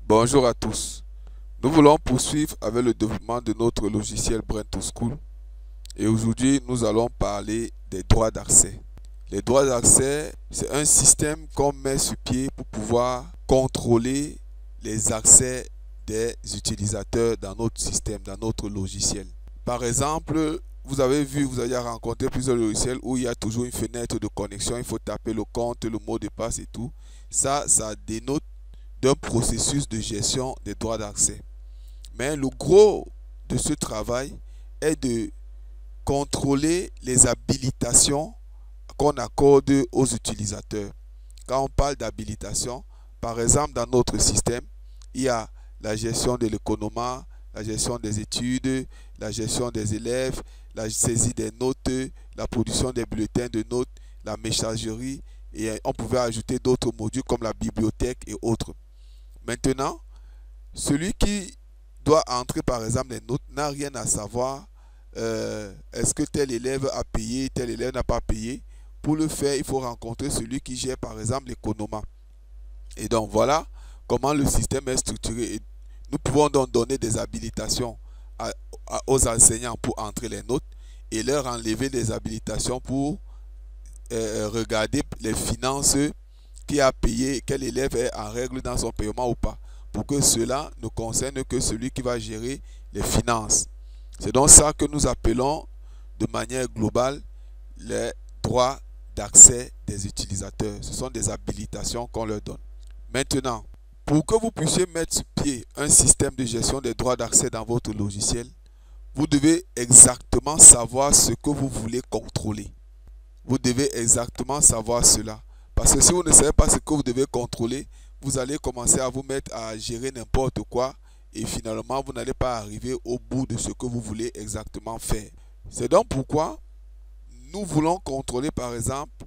Bonjour à tous. Nous voulons poursuivre avec le développement de notre logiciel Brain2School et aujourd'hui nous allons parler des droits d'accès. Les droits d'accès, c'est un système qu'on met sur pied pour pouvoir contrôler les accès des utilisateurs dans notre système, dans notre logiciel. Par exemple, vous avez rencontré plusieurs logiciels où il y a toujours une fenêtre de connexion, il faut taper le compte, le mot de passe et tout. Ça dénote d'un processus de gestion des droits d'accès. Mais le gros de ce travail est de contrôler les habilitations qu'on accorde aux utilisateurs. Quand on parle d'habilitation, par exemple dans notre système, il y a la gestion de l'économie, la gestion des études, la gestion des élèves, la saisie des notes, la production des bulletins de notes, la messagerie, et on pouvait ajouter d'autres modules comme la bibliothèque et autres. Maintenant, celui qui doit entrer par exemple les notes n'a rien à savoir est-ce que tel élève a payé, tel élève n'a pas payé. Pour le faire, il faut rencontrer celui qui gère par exemple l'économie. Et donc voilà comment le système est structuré. Et nous pouvons donc donner des habilitations aux enseignants pour entrer les notes et leur enlever des habilitations pour regarder les finances, qui a payé, quel élève est en règle dans son paiement ou pas, pour que cela ne concerne que celui qui va gérer les finances. C'est donc ça que nous appelons de manière globale les droits d'accès des utilisateurs. Ce sont des habilitations qu'on leur donne. Maintenant, pour que vous puissiez mettre sur pied un système de gestion des droits d'accès dans votre logiciel, vous devez exactement savoir ce que vous voulez contrôler. Vous devez exactement savoir cela. Parce que si vous ne savez pas ce que vous devez contrôler, vous allez commencer à vous mettre à gérer n'importe quoi et finalement vous n'allez pas arriver au bout de ce que vous voulez exactement faire. C'est donc pourquoi nous voulons contrôler par exemple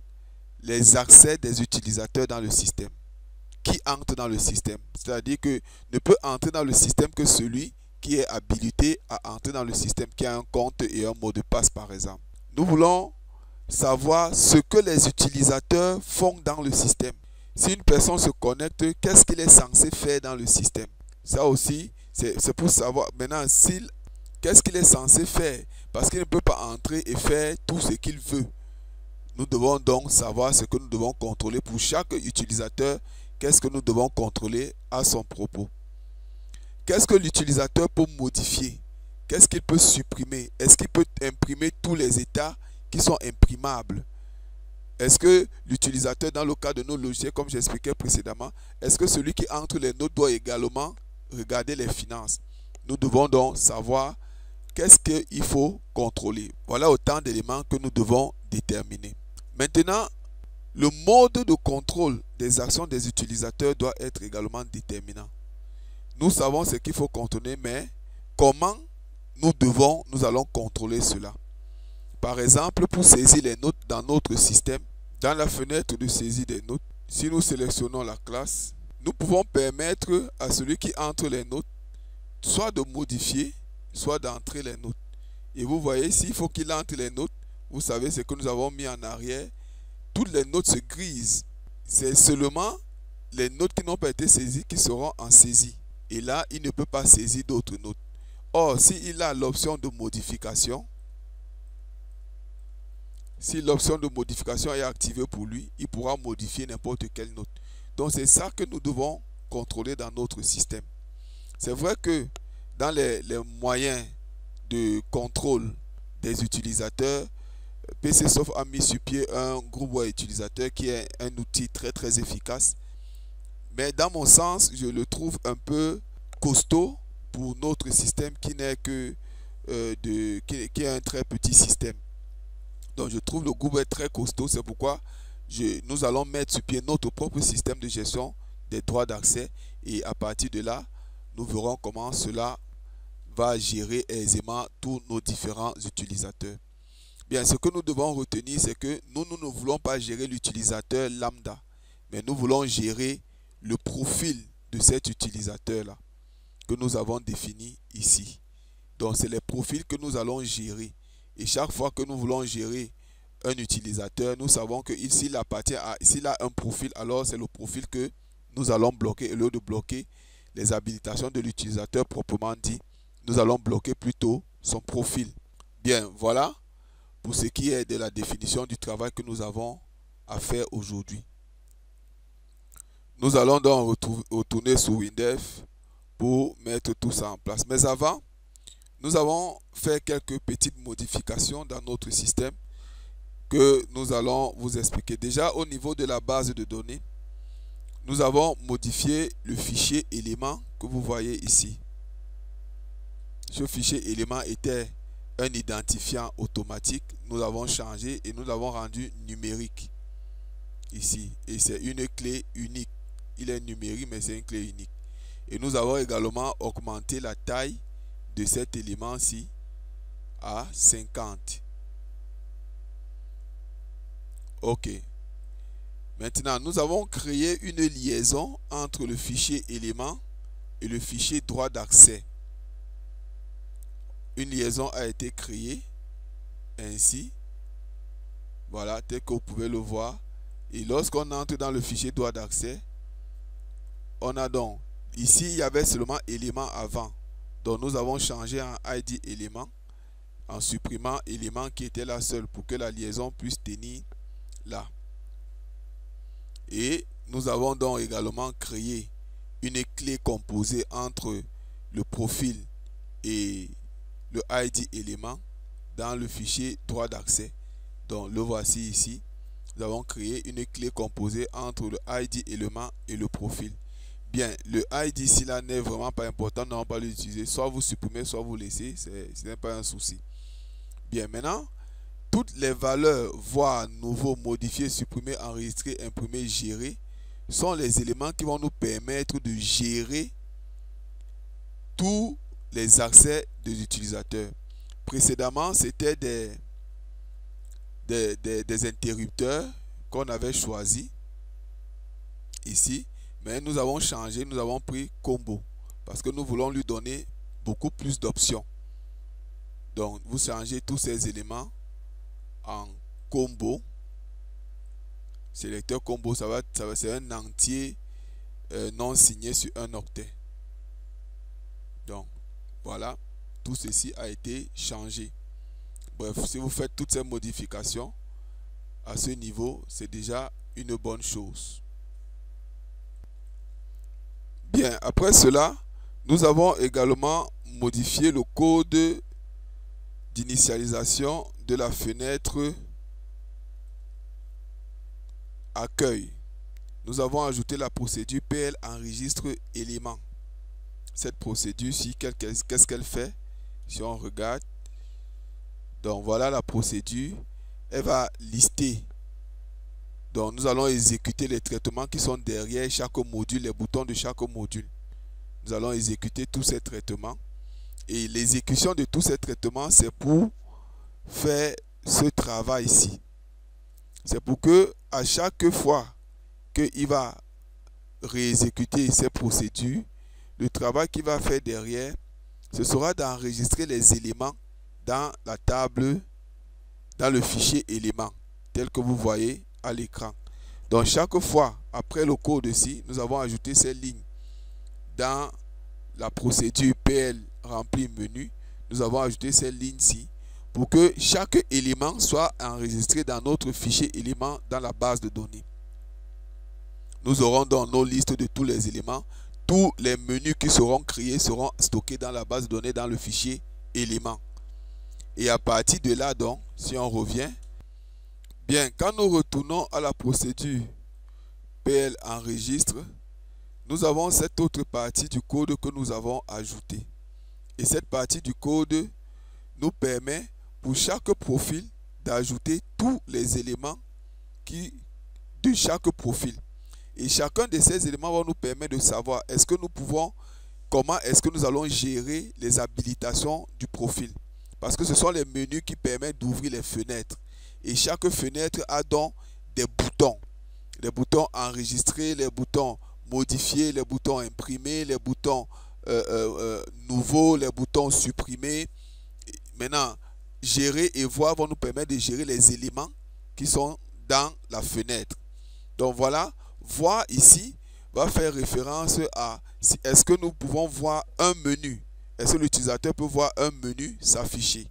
les accès des utilisateurs dans le système. Qui entre dans le système? C'est-à-dire que ne peut entrer dans le système que celui qui est habilité à entrer dans le système, qui a un compte et un mot de passe par exemple. Nous voulons savoir ce que les utilisateurs font dans le système. Si une personne se connecte, qu'est-ce qu'il est censé faire dans le système? Ça aussi, c'est pour savoir maintenant qu'est-ce qu'il est censé faire, parce qu'il ne peut pas entrer et faire tout ce qu'il veut. Nous devons donc savoir ce que nous devons contrôler pour chaque utilisateur. Qu'est-ce que nous devons contrôler à son propos? Qu'est-ce que l'utilisateur peut modifier? Qu'est-ce qu'il peut supprimer? Est-ce qu'il peut imprimer tous les états qui sont imprimables? Est-ce que l'utilisateur, dans le cas de nos logiciels, comme j'expliquais précédemment, est-ce que celui qui entre les notes doit également regarder les finances? Nous devons donc savoir qu'est-ce qu'il faut contrôler. Voilà autant d'éléments que nous devons déterminer. Maintenant, le mode de contrôle des actions des utilisateurs doit être également déterminant. Nous savons ce qu'il faut contrôler, mais comment nous allons contrôler cela? Par exemple, pour saisir les notes dans notre système, dans la fenêtre de saisie des notes, si nous sélectionnons la classe, nous pouvons permettre à celui qui entre les notes soit de modifier, soit d'entrer les notes. Et vous voyez, s'il faut qu'il entre les notes, vous savez ce que nous avons mis en arrière, toutes les notes se grisent. C'est seulement les notes qui n'ont pas été saisies qui seront en saisie. Et là, il ne peut pas saisir d'autres notes. Or, s'il a l'option de modification, si l'option de modification est activée pour lui, il pourra modifier n'importe quelle note. Donc c'est ça que nous devons contrôler dans notre système. C'est vrai que dans les moyens de contrôle des utilisateurs, PCsoft a mis sur pied un groupe web utilisateur qui est un outil très efficace. Mais dans mon sens, je le trouve un peu costaud pour notre système qui n'est que qui est un très petit système. Donc je trouve le groupe est très costaud, c'est pourquoi nous allons mettre sur pied notre propre système de gestion des droits d'accès et à partir de là, nous verrons comment cela va gérer aisément tous nos différents utilisateurs. Bien, ce que nous devons retenir, c'est que nous ne voulons pas gérer l'utilisateur lambda, mais nous voulons gérer le profil de cet utilisateur-là que nous avons défini ici. Donc, c'est les profils que nous allons gérer. Et chaque fois que nous voulons gérer un utilisateur, nous savons que s'il a un profil, alors c'est le profil que nous allons bloquer. Au lieu de bloquer les habilitations de l'utilisateur proprement dit, nous allons bloquer plutôt son profil. Bien, voilà pour ce qui est de la définition du travail que nous avons à faire aujourd'hui. Nous allons donc retourner sur Windows pour mettre tout ça en place. Mais avant, nous avons fait quelques petites modifications dans notre système que nous allons vous expliquer. Déjà, au niveau de la base de données, nous avons modifié le fichier élément que vous voyez ici. Ce fichier élément était un identifiant automatique. Nous l'avons changé et nous l'avons rendu numérique ici. Et c'est une clé unique. Il est numérique, mais c'est une clé unique. Et nous avons également augmenté la taille de cet élément-ci à 50. OK. Maintenant, nous avons créé une liaison entre le fichier élément et le fichier droit d'accès. Une liaison a été créée ainsi. Voilà, tel que vous pouvez le voir. Et lorsqu'on entre dans le fichier droit d'accès, on a donc, ici il y avait seulement élément avant. Donc nous avons changé en ID élément en supprimant élément qui était là seul pour que la liaison puisse tenir là. Et nous avons donc également créé une clé composée entre le profil et le ID élément dans le fichier droit d'accès. Donc le voici ici. Nous avons créé une clé composée entre le ID élément et le profil. Bien, le ID ici là n'est vraiment pas important, nous n'allons pas l'utiliser. Soit vous supprimez, soit vous laissez, ce n'est pas un souci. Bien, maintenant, toutes les valeurs, voire nouveaux, modifiés, supprimés, enregistrés, imprimés, gérés, sont les éléments qui vont nous permettre de gérer tous les accès des utilisateurs. Précédemment, c'était des interrupteurs qu'on avait choisis ici. Mais nous avons changé, nous avons pris combo parce que nous voulons lui donner beaucoup plus d'options. Donc, vous changez tous ces éléments en combo. Sélecteur combo, c'est un entier non signé sur un octet. Donc, voilà, tout ceci a été changé. Bref, si vous faites toutes ces modifications à ce niveau, c'est déjà une bonne chose. Bien, après cela, nous avons également modifié le code d'initialisation de la fenêtre accueil. Nous avons ajouté la procédure PL enregistre élément. Cette procédure-ci, qu'est-ce qu'elle fait? Si on regarde, donc voilà la procédure. Elle va lister. Donc nous allons exécuter les traitements qui sont derrière chaque module, les boutons de chaque module. Nous allons exécuter tous ces traitements. Et l'exécution de tous ces traitements, c'est pour faire ce travail ici. C'est pour que à chaque fois qu'il va réexécuter ces procédures, le travail qu'il va faire derrière, ce sera d'enregistrer les éléments dans la table, dans le fichier éléments, tel que vous voyez à l'écran. Donc chaque fois, après le code ici, nous avons ajouté ces lignes dans la procédure PL rempli menu. Nous avons ajouté ces lignes-ci pour que chaque élément soit enregistré dans notre fichier élément dans la base de données. Nous aurons donc nos listes de tous les éléments. Tous les menus qui seront créés seront stockés dans la base de données dans le fichier élément. Et à partir de là, donc, si on revient, bien, quand nous retournons à la procédure PL enregistre, nous avons cette autre partie du code que nous avons ajoutée. Et cette partie du code nous permet pour chaque profil d'ajouter tous les éléments de chaque profil. Et chacun de ces éléments va nous permettre de savoir comment est-ce que nous allons gérer les habilitations du profil. Parce que ce sont les menus qui permettent d'ouvrir les fenêtres. Et chaque fenêtre a donc des boutons. Les boutons enregistrés, les boutons modifiés, les boutons imprimés, les boutons nouveaux, les boutons supprimés, Maintenant, gérer et voir vont nous permettre de gérer les éléments qui sont dans la fenêtre. Donc voilà, voir ici va faire référence à est-ce que nous pouvons voir un menu. Est-ce que l'utilisateur peut voir un menu s'afficher?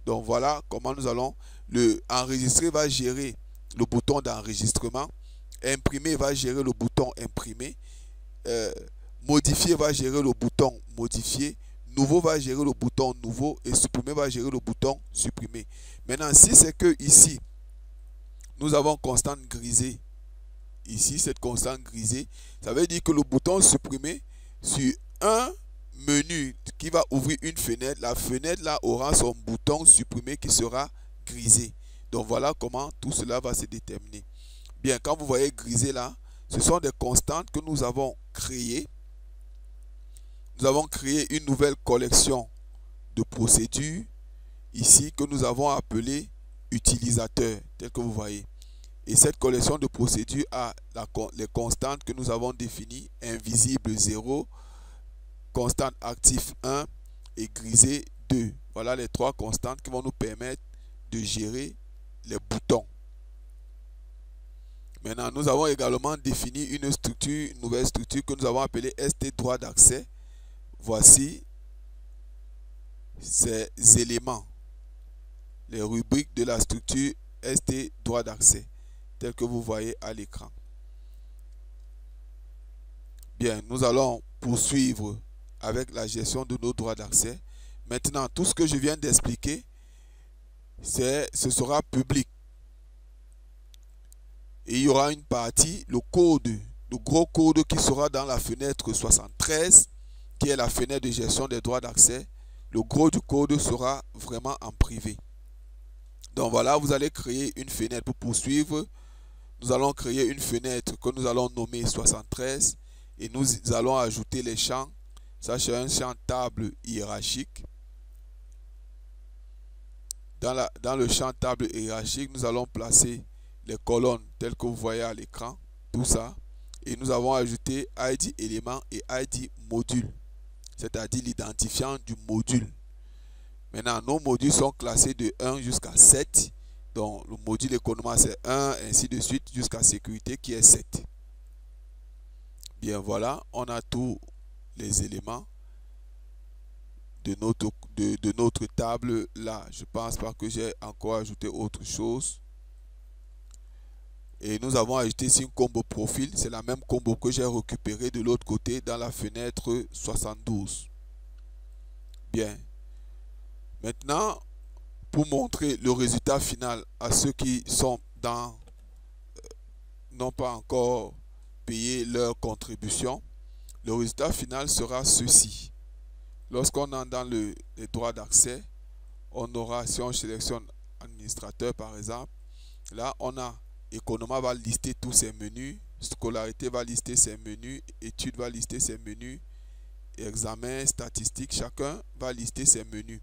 Donc voilà comment nous allons enregistrer va gérer le bouton d'enregistrement. Imprimer va gérer le bouton imprimer. Modifier va gérer le bouton modifier. Nouveau va gérer le bouton nouveau. Et supprimer va gérer le bouton supprimer. Maintenant, si c'est que ici, nous avons constante grisée. Ici, cette constante grisée, ça veut dire que le bouton supprimer sur un menu qui va ouvrir une fenêtre, la fenêtre là aura son bouton supprimer qui sera grisé. Donc voilà comment tout cela va se déterminer. Bien, quand vous voyez grisé là, ce sont des constantes que nous avons créées. Nous avons créé une nouvelle collection de procédures ici que nous avons appelée utilisateur, tel que vous voyez. Et cette collection de procédures a les constantes que nous avons définies, invisible 0, constante actif 1 et grisé 2. Voilà les trois constantes qui vont nous permettre de gérer les boutons. Maintenant, nous avons également défini une structure, une nouvelle structure que nous avons appelée ST droit d'accès. Voici ces éléments, les rubriques de la structure ST droit d'accès, tel que vous voyez à l'écran. Bien, nous allons poursuivre avec la gestion de nos droits d'accès. Maintenant, tout ce que je viens d'expliquer, ce sera public. Et il y aura une partie, le code, le gros code qui sera dans la fenêtre 73, qui est la fenêtre de gestion des droits d'accès. Le gros du code sera vraiment en privé. Donc voilà, vous allez créer une fenêtre pour poursuivre. Nous allons créer une fenêtre que nous allons nommer 73 et nous allons ajouter les champs. Ça, c'est un champ table hiérarchique. Dans le champ table hiérarchique, nous allons placer les colonnes telles que vous voyez à l'écran, tout ça. Et nous avons ajouté ID élément et ID module, c'est-à-dire l'identifiant du module. Maintenant, nos modules sont classés de 1 jusqu'à 7. Donc, le module économie, c'est 1, ainsi de suite, jusqu'à sécurité qui est 7. Bien, voilà, on a tous les éléments de notre table là. Je pense pas que j'ai encore ajouté autre chose. Et nous avons ajouté ici une combo profil. C'est la même combo que j'ai récupéré de l'autre côté dans la fenêtre 72. Bien. Maintenant, pour montrer le résultat final à ceux qui sont n'ont pas encore payé leur contribution, le résultat final sera ceci. Lorsqu'on est dans les droits d'accès, on aura, si on sélectionne administrateur par exemple, là on a Economa va lister tous ses menus, scolarité va lister ses menus, études va lister ses menus, examen, statistique, chacun va lister ses menus.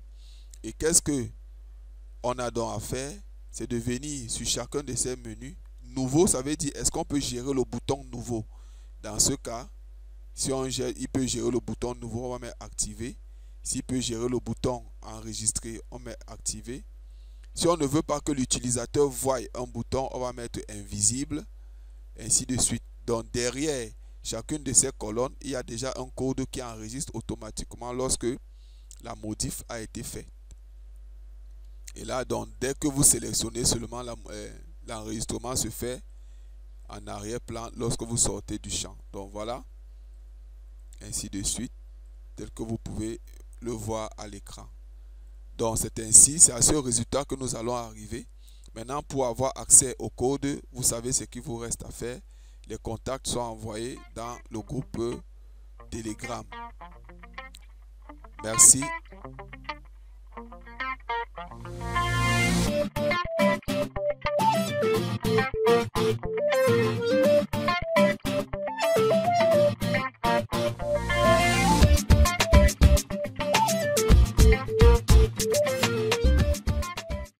Et qu'est-ce que on a donc à faire? C'est de venir sur chacun de ces menus. Nouveau, ça veut dire est-ce qu'on peut gérer le bouton nouveau? Dans ce cas, si il peut gérer le bouton nouveau, on va mettre activer. S'il peut gérer le bouton enregistrer, on met activer. Si on ne veut pas que l'utilisateur voie un bouton, on va mettre invisible, ainsi de suite. Donc derrière chacune de ces colonnes, il y a déjà un code qui enregistre automatiquement lorsque la modif a été faite. Et là, donc, dès que vous sélectionnez seulement, l'enregistrement se fait en arrière-plan lorsque vous sortez du champ. Donc voilà, ainsi de suite, tel que vous pouvez le voir à l'écran. Donc c'est ainsi, c'est à ce résultat que nous allons arriver. Maintenant, pour avoir accès au code, vous savez ce qu'il vous reste à faire. Les contacts sont envoyés dans le groupe Telegram. Merci.